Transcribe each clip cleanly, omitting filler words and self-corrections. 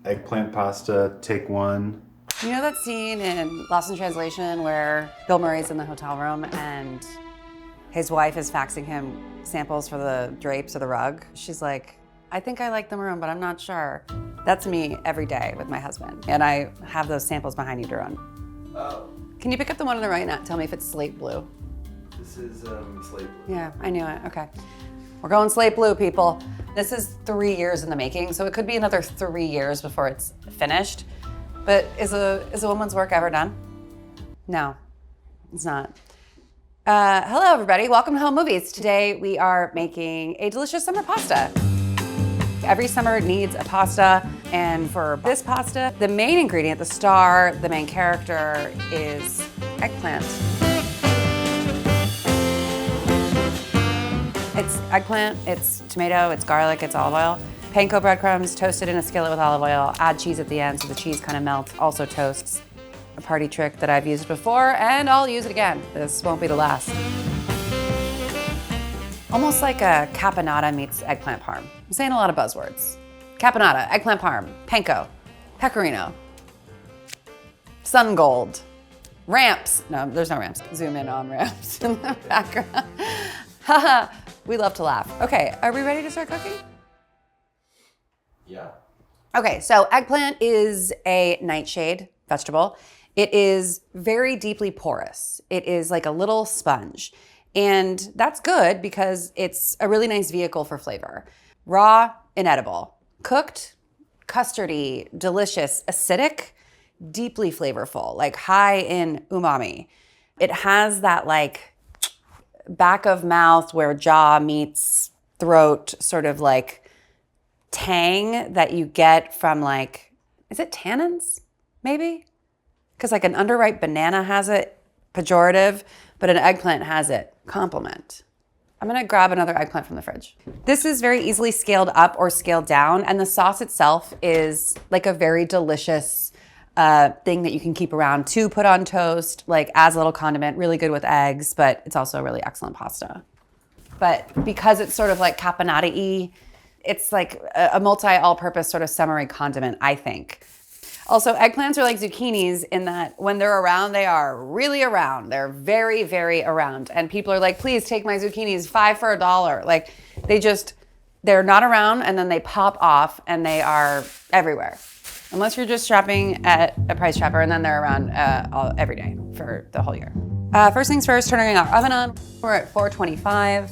Eggplant pasta, take one. You know that scene in Lost in Translation where Bill Murray's in the hotel room and his wife is faxing him samples for the drapes or the rug? She's like, I think I like the maroon, but I'm not sure. That's me every day with my husband. And I have those samples behind you to run. Oh. Can you pick up the one on the right and tell me if it's slate blue? This is slate blue. Yeah, I knew it. Okay. We're going slate blue, people. This is 3 years in the making, so it could be another 3 years before it's finished. But is a woman's work ever done? No, it's not. Hello, everybody. Welcome to Home Movies. Today we are making a delicious summer pasta. Every summer needs a pasta, and for this pasta, the main ingredient, the star, the main character is eggplant. It's eggplant, it's tomato, it's garlic, it's olive oil. Panko breadcrumbs toasted in a skillet with olive oil. Add cheese at the end so the cheese kind of melts. Also toasts. A party trick that I've used before, and I'll use it again. This won't be the last. Almost like a caponata meets eggplant parm. I'm saying a lot of buzzwords. Caponata, eggplant parm, panko, pecorino, sun gold, ramps. No, there's no ramps. Zoom in on ramps in the background. Haha, we love to laugh. Okay, are we ready to start cooking? Yeah. Okay, so eggplant is a nightshade vegetable. It is very deeply porous. It is like a little sponge. And that's good because it's a really nice vehicle for flavor. Raw, inedible. Cooked, custardy, delicious, acidic, deeply flavorful, like high in umami. It has that like back of mouth where jaw meets throat sort of like tang that you get from like, is it tannins maybe? Because like an underripe banana has it, pejorative, but an eggplant has it, compliment. I'm gonna grab another eggplant from the fridge. This is very easily scaled up or scaled down, and the sauce itself is like a very delicious thing that you can keep around to put on toast, like as a little condiment, really good with eggs, but it's also a really excellent pasta. But because it's sort of like caponata-y, it's like a multi-all-purpose sort of summery condiment, I think. Also, eggplants are like zucchinis in that when they're around, they are really around. They're very, very around. And people are like, please take my zucchinis, 5 for $1. Like they're not around and then they pop off and they are everywhere. Unless you're just shopping at a Price Chopper and then they're around every day for the whole year. First things first, turning our oven on. We're at 425.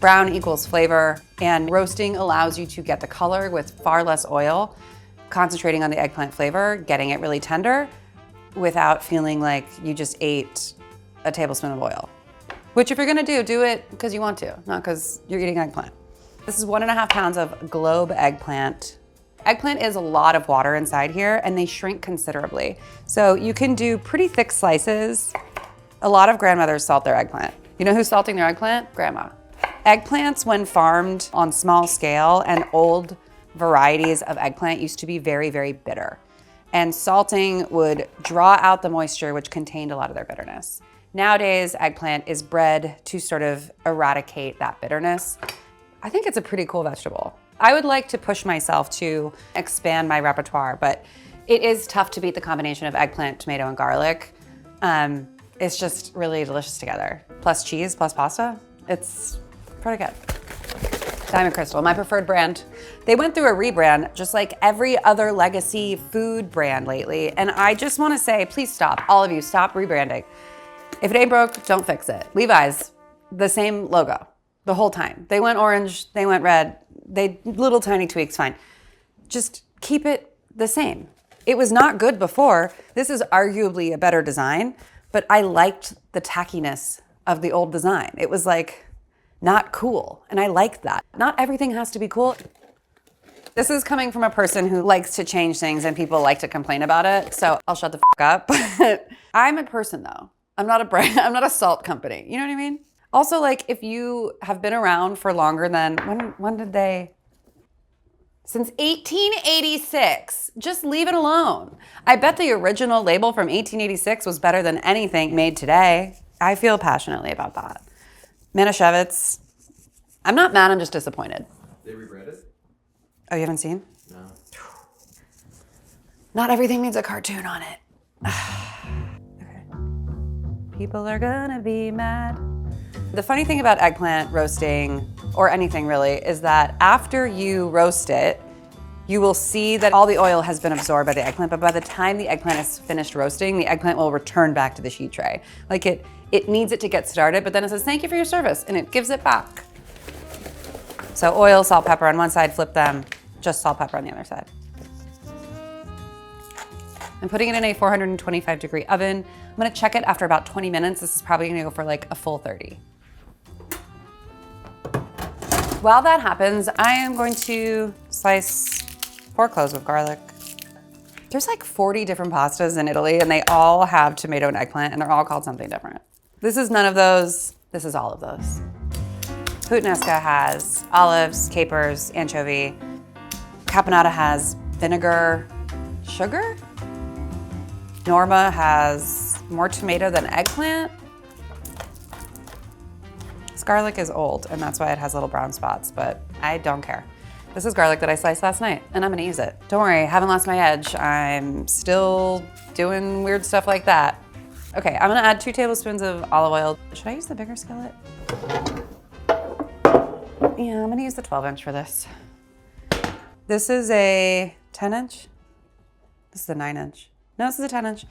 Brown equals flavor, and roasting allows you to get the color with far less oil, concentrating on the eggplant flavor, getting it really tender without feeling like you just ate a tablespoon of oil. Which if you're gonna do it because you want to, not because you're eating eggplant. This is 1.5 pounds of globe eggplant. Eggplant is a lot of water inside here and they shrink considerably. So you can do pretty thick slices. A lot of grandmothers salt their eggplant. You know who's salting their eggplant? Grandma. Eggplants, when farmed on small scale, and old varieties of eggplant used to be very, very bitter. And salting would draw out the moisture, which contained a lot of their bitterness. Nowadays, eggplant is bred to sort of eradicate that bitterness. I think it's a pretty cool vegetable. I would like to push myself to expand my repertoire, but it is tough to beat the combination of eggplant, tomato, and garlic. It's just really delicious together. Plus cheese, plus pasta. It's pretty good. Diamond Crystal, my preferred brand. They went through a rebrand, just like every other legacy food brand lately. And I just wanna say, please stop, all of you, stop rebranding. If it ain't broke, don't fix it. Levi's, the same logo the whole time. They went orange, they went red, little tiny tweaks, fine. Just keep it the same. It was not good before. This is arguably a better design, but I liked the tackiness of the old design. It was like, not cool, and I liked that. Not everything has to be cool. This is coming from a person who likes to change things and people like to complain about it, so I'll shut the fuck up. I'm a person though. I'm not a brand, I'm not a salt company, you know what I mean? Also, like, if you have been around for longer than, when did they? Since 1886, just leave it alone. I bet the original label from 1886 was better than anything made today. I feel passionately about that. Manischewitz. I'm not mad, I'm just disappointed. They rebranded? Oh, you haven't seen? No. Not everything needs a cartoon on it. Okay. People are gonna be mad. The funny thing about eggplant roasting, or anything really, is that after you roast it, you will see that all the oil has been absorbed by the eggplant, but by the time the eggplant is finished roasting, the eggplant will return back to the sheet tray. Like it needs it to get started, but then it says, thank you for your service, and it gives it back. So oil, salt, pepper on one side, flip them, just salt, pepper on the other side. I'm putting it in a 425 degree oven. I'm gonna check it after about 20 minutes. This is probably gonna go for like a full 30. While that happens, I am going to slice 4 cloves of garlic. There's like 40 different pastas in Italy and they all have tomato and eggplant and they're all called something different. This is none of those, this is all of those. Puttanesca has olives, capers, anchovy. Caponata has vinegar, sugar. Norma has more tomato than eggplant. This garlic is old and that's why it has little brown spots, but I don't care. This is garlic that I sliced last night and I'm gonna use it. Don't worry, I haven't lost my edge. I'm still doing weird stuff like that. Okay, I'm gonna add 2 tablespoons of olive oil. Should I use the bigger skillet? Yeah, I'm gonna use the 12-inch for this. This is a 10-inch. This is a 9-inch. No, this is a 10-inch.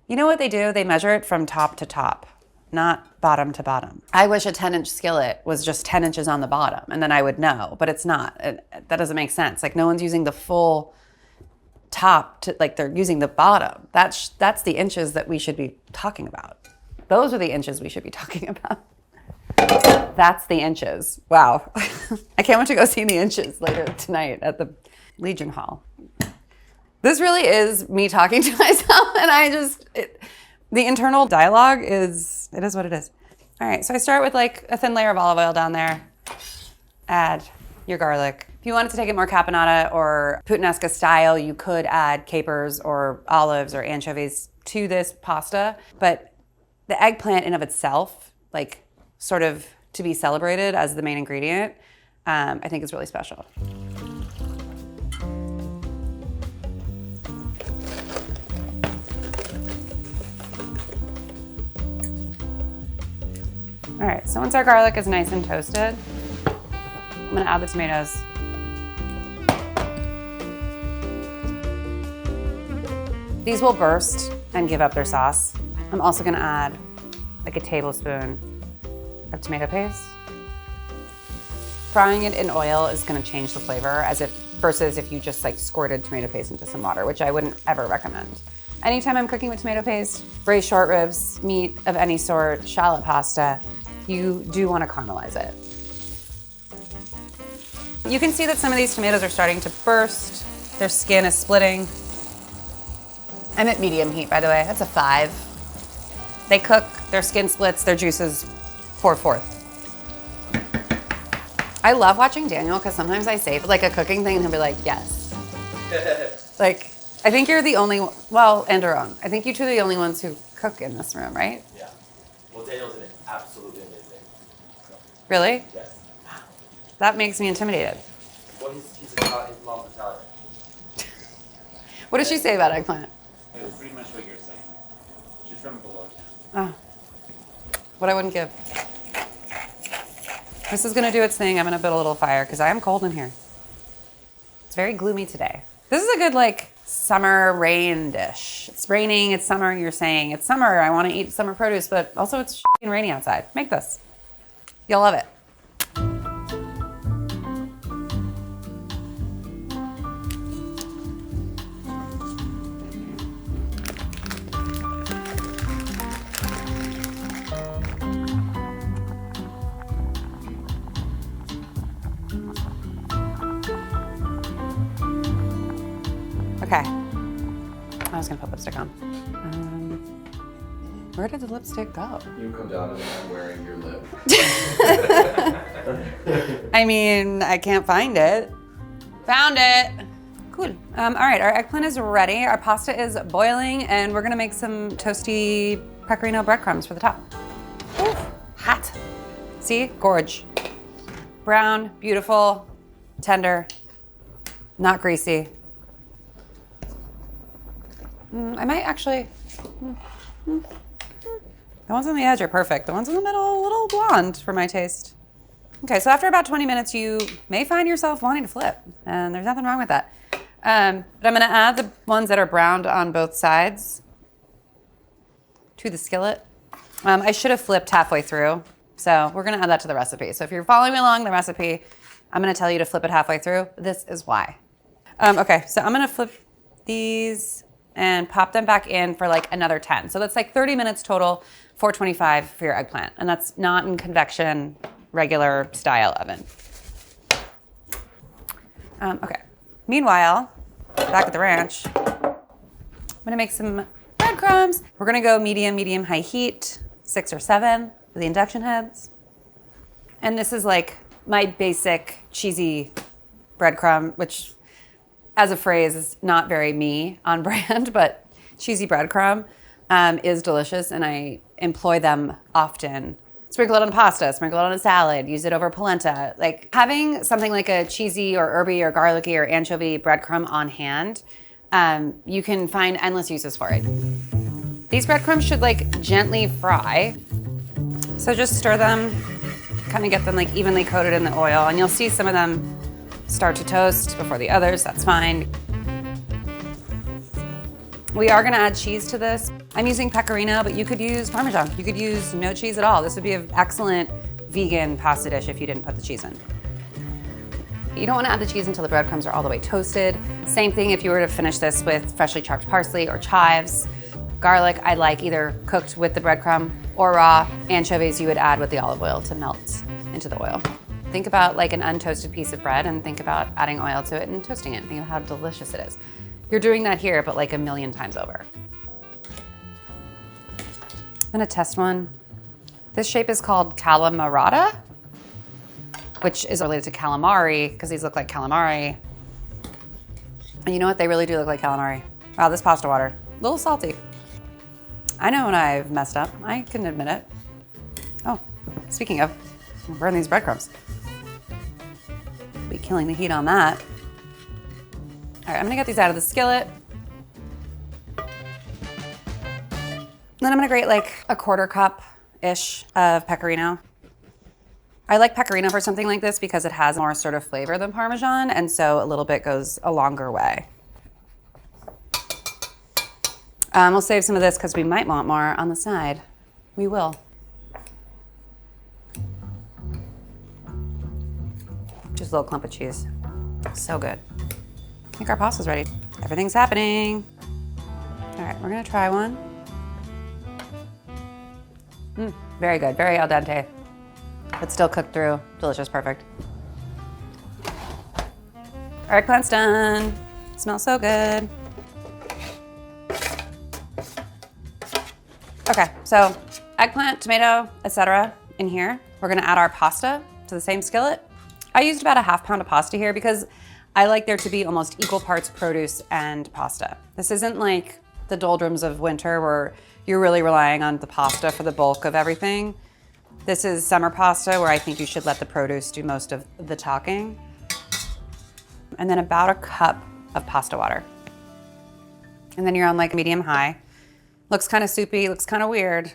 You know what they do? They measure it from top to top, not bottom to bottom. I wish a 10-inch skillet was just 10 inches on the bottom and then I would know, but it's not. That doesn't make sense. Like no one's using the full top to, like they're using the bottom. That's the inches that we should be talking about. Those are the inches we should be talking about. That's the inches. Wow. I can't wait to go see the inches later tonight at the Legion Hall. This really is me talking to myself and the internal dialogue it is what it is. All right, so I start with like a thin layer of olive oil down there. Add your garlic. If you wanted to take it more caponata or puttanesca style, you could add capers or olives or anchovies to this pasta, but the eggplant in of itself, like sort of to be celebrated as the main ingredient, I think is really special. All right, so once our garlic is nice and toasted, I'm gonna add the tomatoes. These will burst and give up their sauce. I'm also gonna add like a tablespoon of tomato paste. Frying it in oil is gonna change the flavor versus if you just like squirted tomato paste into some water, which I wouldn't ever recommend. Anytime I'm cooking with tomato paste, braised short ribs, meat of any sort, shallot pasta, you do want to caramelize it. You can see that some of these tomatoes are starting to burst. Their skin is splitting. I'm at medium heat, by the way. That's a 5. They cook, their skin splits, their juices pour forth. I love watching Daniel because sometimes I say like a cooking thing and he'll be like, yes. Like, I think you're the only, well, and Aaron. I think you two are the only ones who cook in this room, right? Yeah. Well, Daniel's absolutely amazing. Really? Yes. That makes me intimidated. Well, he's Italian, his mom's Italian. What does she say about eggplant? It was pretty much what you're saying. She's from below town. Oh, what I wouldn't give. This is gonna do its thing. I'm gonna put a little fire because I am cold in here. It's very gloomy today. This is a good like summer rain dish. It's raining, it's summer, you're saying it's summer, I wanna eat summer produce, but also it's f***ing rainy outside. Make this. You'll love it. Okay. I was gonna put lipstick on. Where did the lipstick go? You come down to me wearing your lip. I mean, I can't find it. Found it. Cool. All right, our eggplant is ready. Our pasta is boiling, and we're gonna make some toasty pecorino breadcrumbs for the top. Ooh, hot. See, gorge. Brown, beautiful, tender, not greasy. I might actually, the ones on the edge are perfect. The ones in the middle, a little blonde for my taste. Okay, so after about 20 minutes, you may find yourself wanting to flip, and there's nothing wrong with that. But I'm gonna add the ones that are browned on both sides to the skillet. I should have flipped halfway through, so we're gonna add that to the recipe. So if you're following along the recipe, I'm gonna tell you to flip it halfway through. This is why. Okay, so I'm gonna flip these and pop them back in for like another 10. So that's like 30 minutes total, 425 for your eggplant. And that's not in convection, regular style oven. Okay, meanwhile, back at the ranch, I'm gonna make some breadcrumbs. We're gonna go medium, high heat, 6 or 7 with the induction heads. And this is like my basic cheesy breadcrumb, which as a phrase is not very me on brand, but cheesy breadcrumb is delicious, and I employ them often. Sprinkle it on pasta, sprinkle it on a salad, use it over polenta. Like having something like a cheesy or herby or garlicky or anchovy breadcrumb on hand, you can find endless uses for it. These breadcrumbs should like gently fry. So just stir them, kind of get them like evenly coated in the oil, and you'll see some of them start to toast before the others, that's fine. We are gonna add cheese to this. I'm using pecorino, but you could use Parmesan. You could use no cheese at all. This would be an excellent vegan pasta dish if you didn't put the cheese in. You don't wanna add the cheese until the breadcrumbs are all the way toasted. Same thing if you were to finish this with freshly chopped parsley or chives. Garlic, I like either cooked with the breadcrumb or raw. Anchovies you would add with the olive oil to melt into the oil. Think about like an untoasted piece of bread and think about adding oil to it and toasting it. Think of how delicious it is. You're doing that here, but like a million times over. I'm gonna test one. This shape is called calamarata, which is related to calamari because these look like calamari. And you know what? They really do look like calamari. Wow, this pasta water, a little salty. I know when I've messed up. I can admit it. Oh, speaking of, I'll burn these breadcrumbs. Be killing the heat on that. All right, I'm gonna get these out of the skillet. Then I'm gonna grate like a 1/4 cup-ish of pecorino. I like pecorino for something like this because it has more sort of flavor than Parmesan, and so a little bit goes a longer way. We'll save some of this because we might want more on the side. We will. Just a little clump of cheese. So good. I think our pasta's ready. Everything's happening. All right, we're gonna try one. Very good, very al dente, but still cooked through. Delicious, perfect. Our eggplant's done. Smells so good. Okay, so eggplant, tomato, etc. in here. We're gonna add our pasta to the same skillet. I used about a 1/2 pound of pasta here because I like there to be almost equal parts produce and pasta. This isn't like the doldrums of winter where you're really relying on the pasta for the bulk of everything. This is summer pasta where I think you should let the produce do most of the talking. And then about a cup of pasta water. And then you're on like medium high. Looks kind of soupy, looks kind of weird.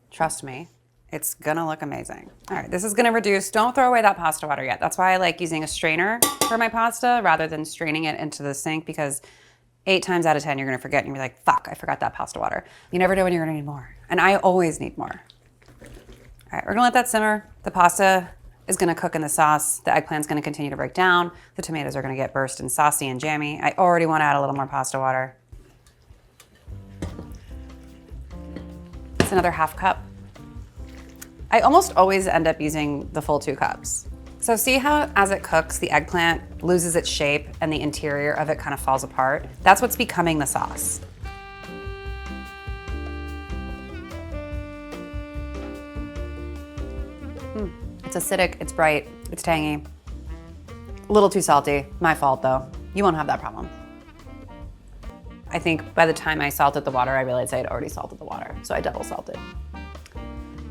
Trust me, it's gonna look amazing. All right, this is gonna reduce, don't throw away that pasta water yet. That's why I like using a strainer for my pasta rather than straining it into the sink, because 8 times out of 10, you're gonna forget and you're like, fuck, I forgot that pasta water. You never know when you're gonna need more. And I always need more. All right, we're gonna let that simmer. The pasta is gonna cook in the sauce. The eggplant's gonna continue to break down. The tomatoes are gonna get burst and saucy and jammy. I already wanna add a little more pasta water. It's another 1/2 cup. I almost always end up using the full 2 cups. So see how as it cooks, the eggplant loses its shape and the interior of it kind of falls apart? That's what's becoming the sauce. It's acidic, it's bright, it's tangy. A little too salty, my fault though. You won't have that problem. I think by the time I salted the water, I realized I had already salted the water, so I double salted.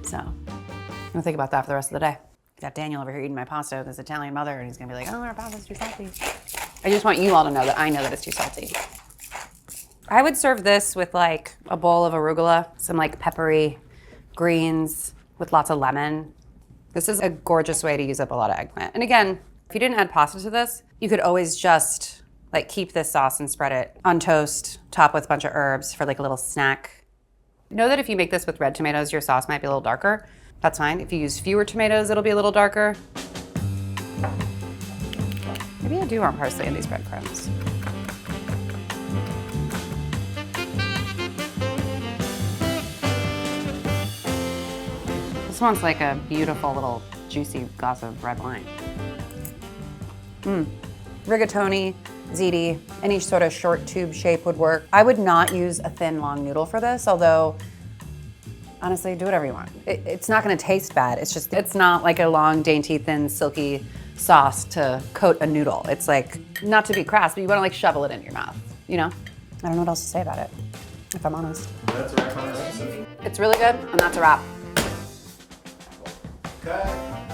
So I'm gonna think about that for the rest of the day. Got Daniel over here eating my pasta with his Italian mother, and he's gonna be like, oh, our pasta's too salty. I just want you all to know that I know that it's too salty. I would serve this with like a bowl of arugula, some like peppery greens with lots of lemon. This is a gorgeous way to use up a lot of eggplant. And again, if you didn't add pasta to this, you could always just like keep this sauce and spread it on toast, top with a bunch of herbs for like a little snack. Know that if you make this with red tomatoes, your sauce might be a little darker. That's fine. If you use fewer tomatoes, it'll be a little darker. Maybe I do want parsley in these breadcrumbs. This one's like a beautiful little juicy glass of red wine. Rigatoni, ziti, any sort of short tube shape would work. I would not use a thin, long noodle for this, although honestly, do whatever you want. It's not gonna taste bad. It's just, it's not like a long, dainty, thin, silky sauce to coat a noodle. It's like, not to be crass, but you wanna like shovel it in your mouth, you know? I don't know what else to say about it, if I'm honest. That's a wrap on our episode. It's really good, and that's a wrap. Cut.